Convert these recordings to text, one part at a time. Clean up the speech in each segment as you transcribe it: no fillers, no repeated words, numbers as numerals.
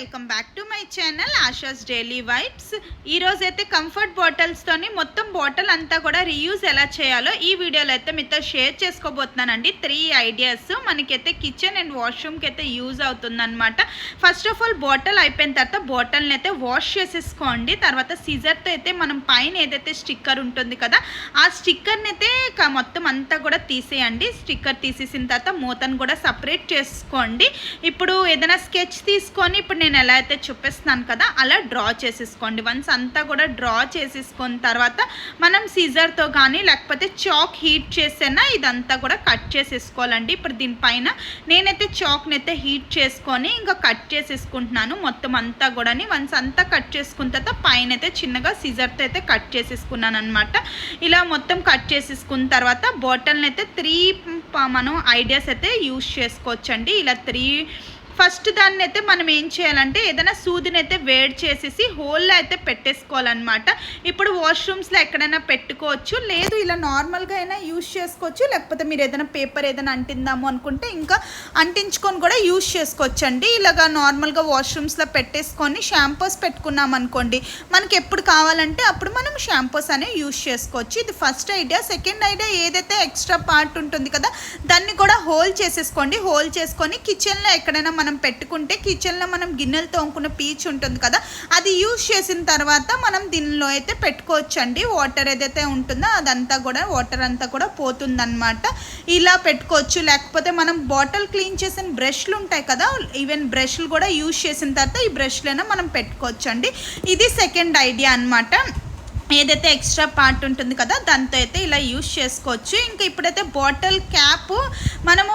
Welcome back to my channel ASHAs daily vibes. ఈ రోజు అయితే కంఫర్ట్ బాటిల్స్తోని మొత్తం బాటిల్ అంతా కూడా రీయూజ్ ఎలా చేయాలో ఈ వీడియోలో అయితే మీతో షేర్ చేసుకోబోతున్నానండి. 3 ఐడియాస్ మనకైతే కిచెన్ అండ్ వాష్రూమ్కి అయితే యూజ్ అవుతుందన్నమాట. ఫస్ట్ ఆఫ్ ఆల్ బాటిల్ అయిపోయిన తర్వాత బాటిల్ని అయితే వాష్ చేసేసుకోండి. తర్వాత సిజర్తో అయితే మనం పైన ఏదైతే స్టిక్కర్ ఉంటుంది కదా ఆ స్టిక్కర్ని అయితే మొత్తం అంతా కూడా తీసేయండి. స్టిక్కర్ తీసేసిన తర్వాత మూతను కూడా సపరేట్ చేసుకోండి. ఇప్పుడు ఏదైనా స్కెచ్ తీసుకొని ఇప్పుడు నేను ఎలా అయితే చూపిస్తున్నాను కదా అలా డ్రా చేసేసుకోండి. వన్స్ అంతా కూడా డ్రా చేసేసుకున్న తర్వాత మనం సీజర్తో కానీ లేకపోతే చాక్ హీట్ చేసేనా ఇదంతా కూడా కట్ చేసేసుకోవాలండి. ఇప్పుడు దీనిపైన నేనైతే చాక్ని అయితే హీట్ చేసుకొని ఇంకా కట్ చేసేసుకుంటున్నాను మొత్తం అంతా కూడా. వన్స్ అంతా కట్ చేసుకున్న తర్వాత పైన అయితే చిన్నగా సీజర్తో అయితే కట్ చేసేసుకున్నాను అనమాట. ఇలా మొత్తం కట్ చేసేసుకున్న తర్వాత బాటిల్ని అయితే 3 మనం ఐడియాస్ అయితే యూజ్ చేసుకోవచ్చండి. ఇలా 3 ఫస్ట్ దాన్ని అయితే మనం ఏం చేయాలంటే ఏదైనా సూదిని అయితే వేడి చేసేసి హోల్లో అయితే పెట్టేసుకోవాలన్నమాట. ఇప్పుడు వాష్రూమ్స్లో ఎక్కడైనా పెట్టుకోవచ్చు, లేదు ఇలా నార్మల్గా అయినా యూజ్ చేసుకోవచ్చు. లేకపోతే మీరు ఏదైనా పేపర్ ఏదైనా అంటిందాము అనుకుంటే ఇంకా అంటించుకొని కూడా యూజ్ చేసుకోవచ్చు అండి. ఇలాగా నార్మల్గా వాష్రూమ్స్లో పెట్టేసుకొని షాంపూస్ పెట్టుకున్నాం అనుకోండి మనకి ఎప్పుడు కావాలంటే అప్పుడు మనం షాంపూస్ అనేవి యూజ్ చేసుకోవచ్చు. ఇది ఫస్ట్ ఐడియా. సెకండ్ ఐడియా ఏదైతే ఎక్స్ట్రా పార్ట్ ఉంటుంది కదా దాన్ని కూడా హోల్ చేసేసుకోండి. హోల్ చేసుకొని కిచెన్లో ఎక్కడైనా మనం పెట్టుకుంటే కిచెన్లో మనం గిన్నెలు తోముకున్న పీచ్ ఉంటుంది కదా అది యూజ్ చేసిన తర్వాత మనం దీనిలో అయితే పెట్టుకోవచ్చు అండి. వాటర్ ఏదైతే ఉంటుందో అదంతా కూడా వాటర్ అంతా కూడా పోతుందన్నమాట. ఇలా పెట్టుకోవచ్చు. లేకపోతే మనం బాటిల్ క్లీన్ చేసిన బ్రష్లు ఉంటాయి కదా ఈవెన్ బ్రష్లు కూడా యూజ్ చేసిన తర్వాత ఈ బ్రష్లైనా మనం పెట్టుకోవచ్చు అండి. ఇది సెకండ్ ఐడియా అన్నమాట. ఏదైతే ఎక్స్ట్రా పార్ట్ ఉంటుంది కదా దాంతో అయితే ఇలా యూజ్ చేసుకోవచ్చు. ఇంకా ఇప్పుడైతే బాటిల్ క్యాప్ మనము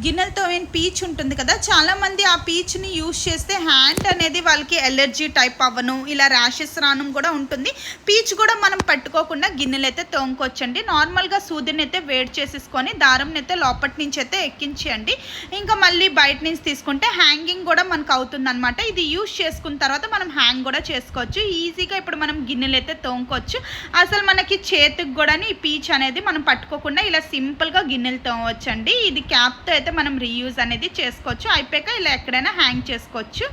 గిన్నెలతో పీచ్ ఉంటుంది కదా చాలామంది ఆ పీచ్ని యూజ్ చేస్తే హ్యాండ్ అనేది వాళ్ళకి ఎలర్జీ టైప్ అవ్వను ఇలా ర్యాషెస్ రావడం కూడా ఉంటుంది. పీచ్ కూడా మనం పట్టుకోకుండా గిన్నెలు అయితే తోముకోవచ్చండి. నార్మల్గా సూదిని అయితే వేడి చేసేసుకొని దారంని అయితే లోపటి నుంచి అయితే ఎక్కించేయండి. ఇంకా మళ్ళీ బయట నుంచి తీసుకుంటే హ్యాంగింగ్ కూడా మనకు అవుతుంది అనమాట. ఇది యూజ్ చేసుకున్న తర్వాత మనం హ్యాంగ్ కూడా చేసుకోవచ్చు ఈజీగా. ఇప్పుడు మనం గిన్నెలు అయితే తోముకోవచ్చు. అసలు మనకి చేతికి కూడా ఈ పీచ్ అనేది మనం పట్టుకోకుండా ఇలా సింపుల్గా గిన్నెలు తోమవచ్చండి. ఇది క్యాప్తో అయితే మనం రీయూజ్ అనేది చేసుకోవచ్చు. అయిపోయాక ఇలా ఎక్కడైనా హ్యాంగ్ చేసుకోవచ్చు.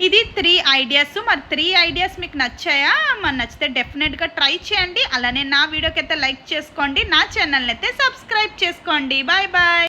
ఇది 3 ఐడియాస్. మరి 3 ఐడియాస్ మీకు నచ్చాయా? మరి నచ్చితే డెఫినెట్గా ట్రై చేయండి. అలానే నా వీడియోకి అయితే లైక్ చేసుకోండి, నా ఛానల్ని అయితే సబ్స్క్రైబ్ చేసుకోండి. Bye bye.